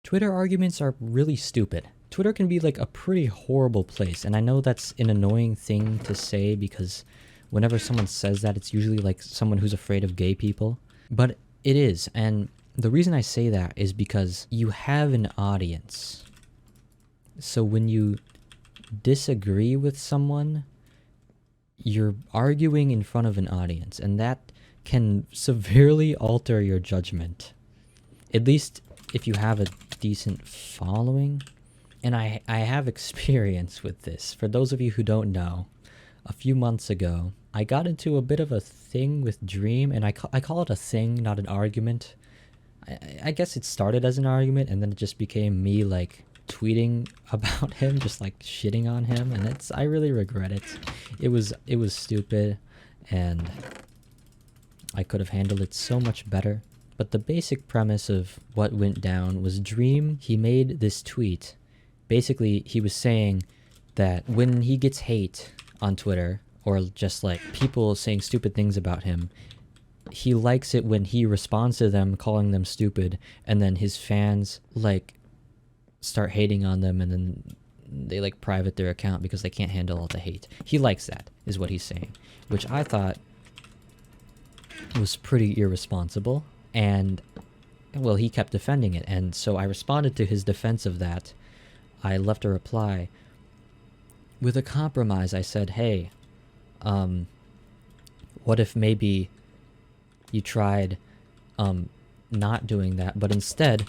Twitter arguments are really stupid. Twitter can be like a pretty horrible place, and I know that's an annoying thing to say because whenever someone says that, it's usually like someone who's afraid of gay people. But it is, and the reason I say that is because you have an audience. So when you disagree with someone, you're arguing in front of an audience, and that can severely alter your judgment. At least if you have a decent following. And I have experience with this. For those of you who don't know, a few months ago, I got into a bit of a thing with Dream, and I call it a thing, not an argument. I guess it started as an argument, and then it just became me, like, tweeting about him, just, like, shitting on him, and I really regret it. It was stupid, and I could have handled it so much better. But the basic premise of what went down was Dream, he made this tweet. Basically, he was saying that when he gets hate on Twitter, or just like people saying stupid things about him, he likes it when he responds to them, calling them stupid, and then his fans like start hating on them, and then they like private their account because they can't handle all the hate. He likes that, is what he's saying, which I thought was pretty irresponsible. And well, he kept defending it, and so I responded to his defense of that. I left a reply with a compromise. I said, hey, what if maybe you tried not doing that, but instead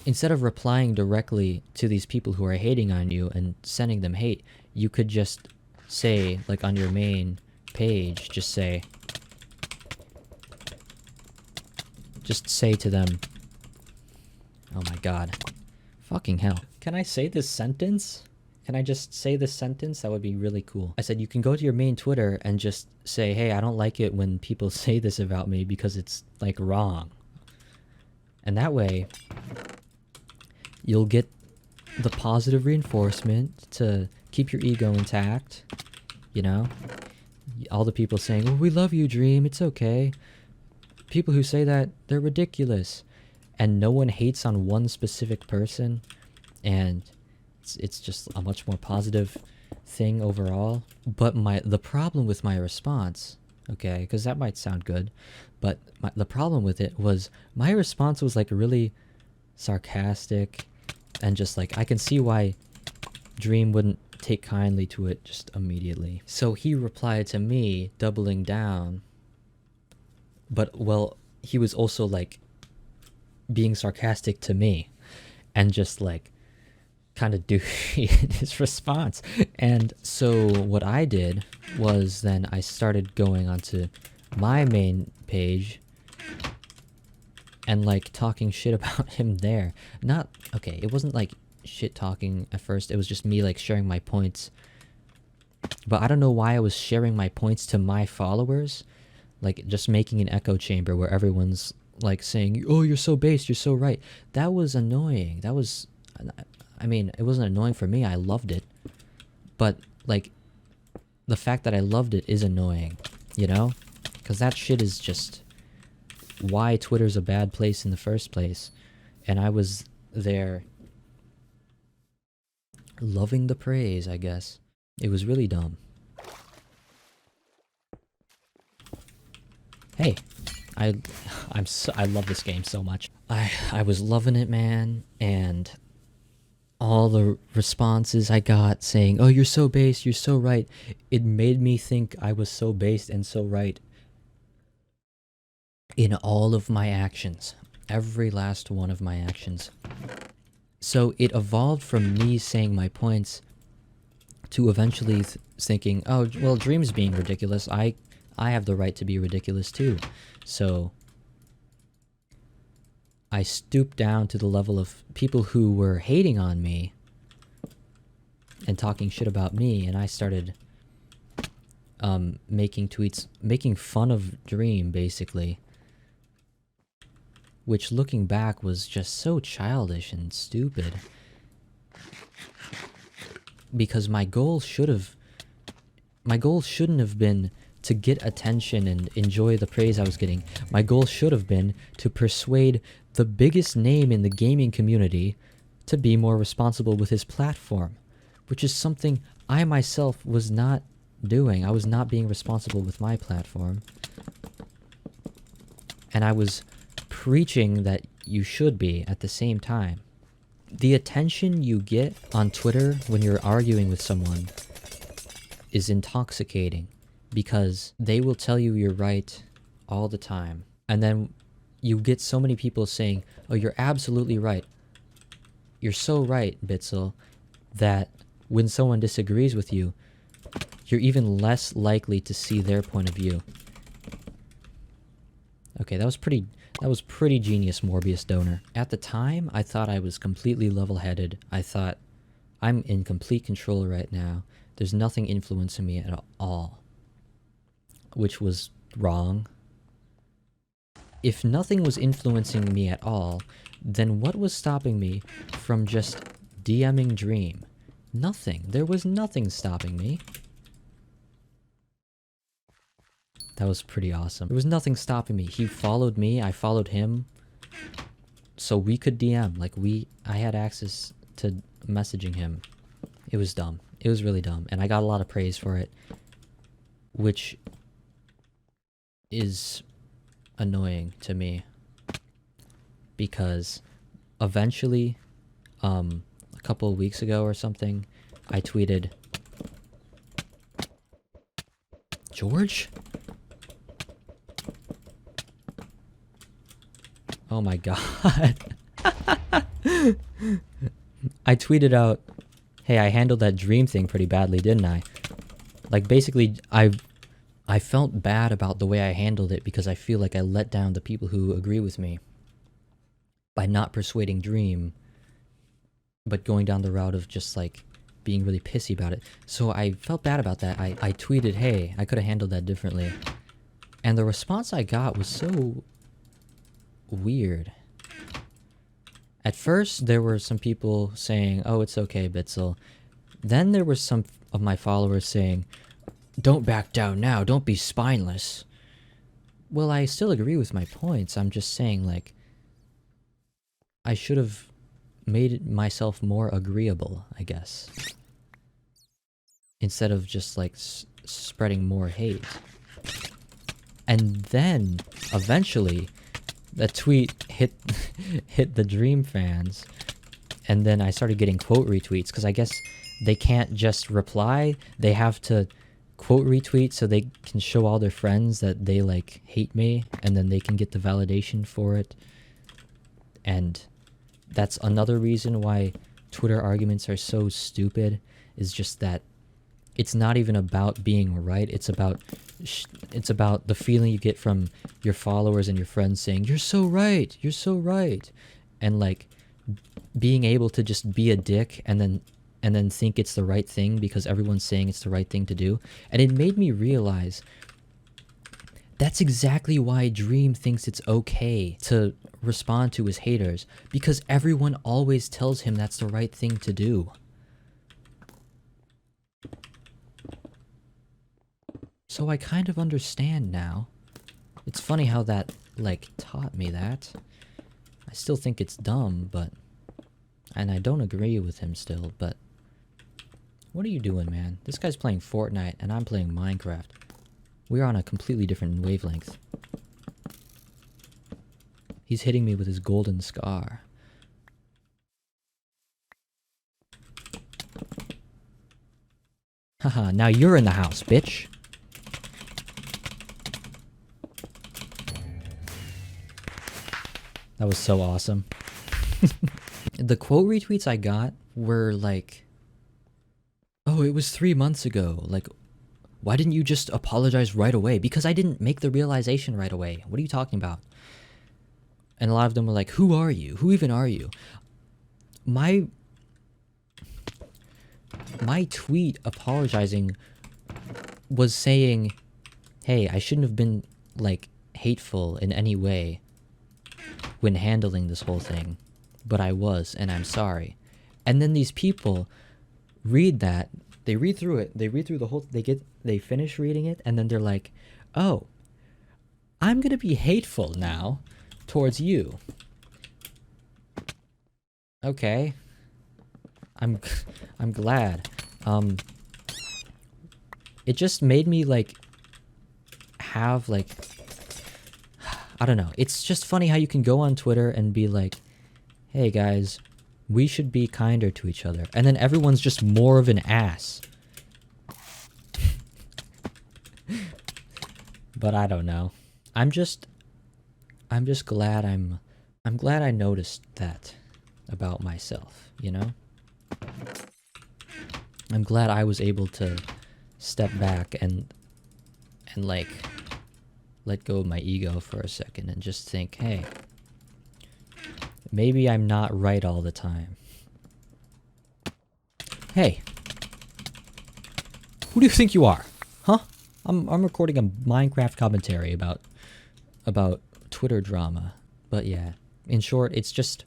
of replying directly to these people who are hating on you and sending them hate, you could just say, like on your main page, just say to them, oh my god, fucking hell. Can I say this sentence? Can I just say this sentence? That would be really cool. I said, you can go to your main Twitter and just say, hey, I don't like it when people say this about me because it's like wrong. And that way, you'll get the positive reinforcement to keep your ego intact, you know? All the people saying, well, we love you, Dream, it's okay. People who say that, they're ridiculous. And no one hates on one specific person, and it's just a much more positive thing overall. But the problem with my response, okay, because that might sound good, but the problem with it was my response was like really sarcastic, and just like I can see why Dream wouldn't take kindly to it just immediately. So he replied to me, doubling down. But, well, he was also, like, being sarcastic to me. And just, like, kind of douchey in his response. And so what I did was then I started going onto my main page and, like, talking shit about him there. Okay, it wasn't, like, shit talking at first. It was just me, like, sharing my points. But I don't know why I was sharing my points to my followers. Like, just making an echo chamber where everyone's, like, saying, oh, you're so based, you're so right. That was annoying. That was... I mean, it wasn't annoying for me. I loved it. But, like, the fact that I loved it is annoying, you know? Because that shit is just why Twitter's a bad place in the first place. And I was there loving the praise, I guess. It was really dumb. Hey, I love this game so much. I was loving it, man, and all the responses I got saying, oh, you're so based, you're so right, it made me think I was so based and so right in all of my actions. Every last one of my actions. So it evolved from me saying my points to eventually thinking, oh, well, Dream's being ridiculous. I have the right to be ridiculous too. So I stooped down to the level of people who were hating on me and talking shit about me, and I started making tweets, making fun of Dream, basically. Which, looking back, was just so childish and stupid. Because my goal shouldn't have been to get attention and enjoy the praise I was getting. My goal should have been to persuade the biggest name in the gaming community to be more responsible with his platform, which is something I myself was not doing. I was not being responsible with my platform. And I was preaching that you should be at the same time. The attention you get on Twitter when you're arguing with someone is intoxicating, because they will tell you you're right all the time. And then you get so many people saying, oh, you're absolutely right. You're so right, Bitzel, that when someone disagrees with you, you're even less likely to see their point of view. Okay, that was pretty genius, Morbius Donor. At the time, I thought I was completely level-headed. I thought, I'm in complete control right now. There's nothing influencing me at all. Which was wrong. If nothing was influencing me at all, then what was stopping me from just DMing Dream? Nothing. There was nothing stopping me. That was pretty awesome. There was nothing stopping me. He followed me, I followed him. So we could DM. Like, I had access to messaging him. It was dumb. It was really dumb. And I got a lot of praise for it. Which is annoying to me. Because eventually, a couple of weeks ago or something, I tweeted, George? Oh my god. I tweeted out, hey, I handled that Dream thing pretty badly, didn't I? Like, basically, I felt bad about the way I handled it because I feel like I let down the people who agree with me by not persuading Dream, but going down the route of just, like, being really pissy about it. So I felt bad about that. I tweeted, hey, I could have handled that differently. And the response I got was so weird. At first, there were some people saying, oh, it's okay, Bitzel. Then there were some of my followers saying, don't back down now, don't be spineless. Well, I still agree with my points. I'm just saying, like, I should have made myself more agreeable, I guess. Instead of just, like, spreading more hate. And then, eventually, the tweet hit the Dream fans, and then I started getting quote retweets, because I guess they can't just reply, they have to quote retweet so they can show all their friends that they, like, hate me, and then they can get the validation for it. And that's another reason why Twitter arguments are so stupid, is just that it's not even about being right, it's about the feeling you get from your followers and your friends saying, you're so right, you're so right. And, like, being able to just be a dick and then think it's the right thing because everyone's saying it's the right thing to do. And it made me realize that's exactly why Dream thinks it's okay to respond to his haters, because everyone always tells him that's the right thing to do. So I kind of understand now. It's funny how that, like, taught me that. I still think it's dumb, but... And I don't agree with him still, but... What are you doing, man? This guy's playing Fortnite, and I'm playing Minecraft. We're on a completely different wavelength. He's hitting me with his golden scar. Haha, now you're in the house, bitch! That was so awesome. The quote retweets I got were like, oh, it was 3 months ago. Like, why didn't you just apologize right away? Because I didn't make the realization right away. What are you talking about? And a lot of them were like, who are you? Who even are you? My tweet apologizing was saying, hey, I shouldn't have been, like, hateful in any way when handling this whole thing, but I was, and I'm sorry. And then these people read that They read through it. They read through the whole. They finish reading it, and then they're like, "Oh, I'm gonna be hateful now towards you." Okay, I'm I'm glad. It just made me like have like, I don't know. It's just funny how you can go on Twitter and be like, "Hey guys, we should be kinder to each other," and then everyone's just more of an ass. But I don't know. I'm just glad I'm glad I noticed that about myself, you know? I'm glad I was able to step back and like let go of my ego for a second and just think, "Hey, maybe I'm not right all the time." Hey, who do you think you are? Huh? I'm recording a Minecraft commentary about Twitter drama. But yeah, in short, it's just,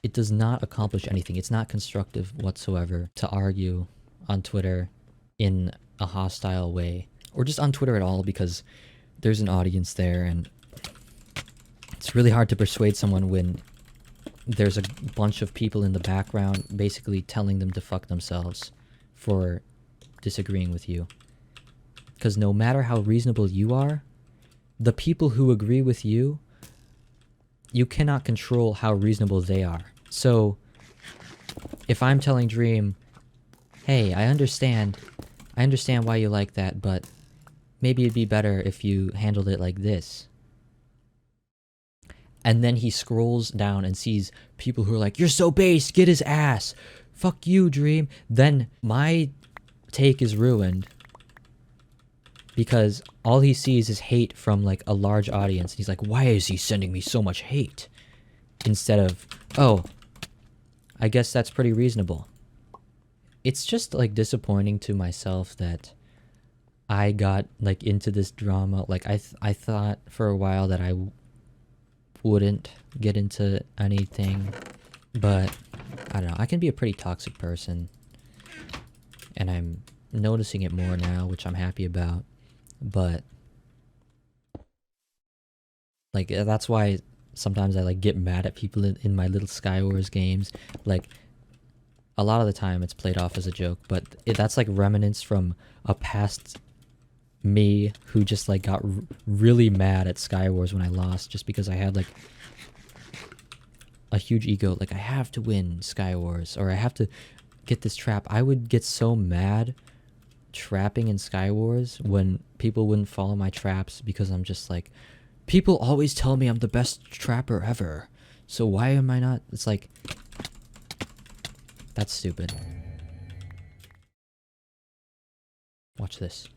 it does not accomplish anything. It's not constructive whatsoever to argue on Twitter in a hostile way, or just on Twitter at all, because there's an audience there, and it's really hard to persuade someone when there's a bunch of people in the background basically telling them to fuck themselves for disagreeing with you. Because no matter how reasonable you are, the people who agree with you, you cannot control how reasonable they are. So, if I'm telling Dream, "Hey, I understand why you like that, but maybe it'd be better if you handled it like this." And then he scrolls down and sees people who are like, "You're so base, get his ass. Fuck you, Dream." Then my take is ruined, because all he sees is hate from like a large audience. He's like, "Why is he sending me so much hate?" Instead of, "Oh, I guess that's pretty reasonable." It's just like disappointing to myself that I got like into this drama. Like I thought for a while that I wouldn't get into anything, but I don't know. I can be a pretty toxic person, and I'm noticing it more now, which I'm happy about. But like that's why sometimes I like get mad at people in my little Skywars games. Like a lot of the time it's played off as a joke, but that's like remnants from a past me who just like got really mad at Skywars when I lost, just because I had like a huge ego. Like, I have to win Skywars, or I have to get this trap. I would get so mad trapping in Skywars when people wouldn't follow my traps, because I'm just like, people always tell me I'm the best trapper ever, so why am I not? It's like, that's stupid. Watch this.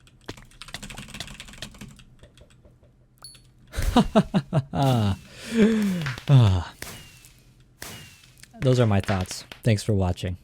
Those are my thoughts. Thanks for watching.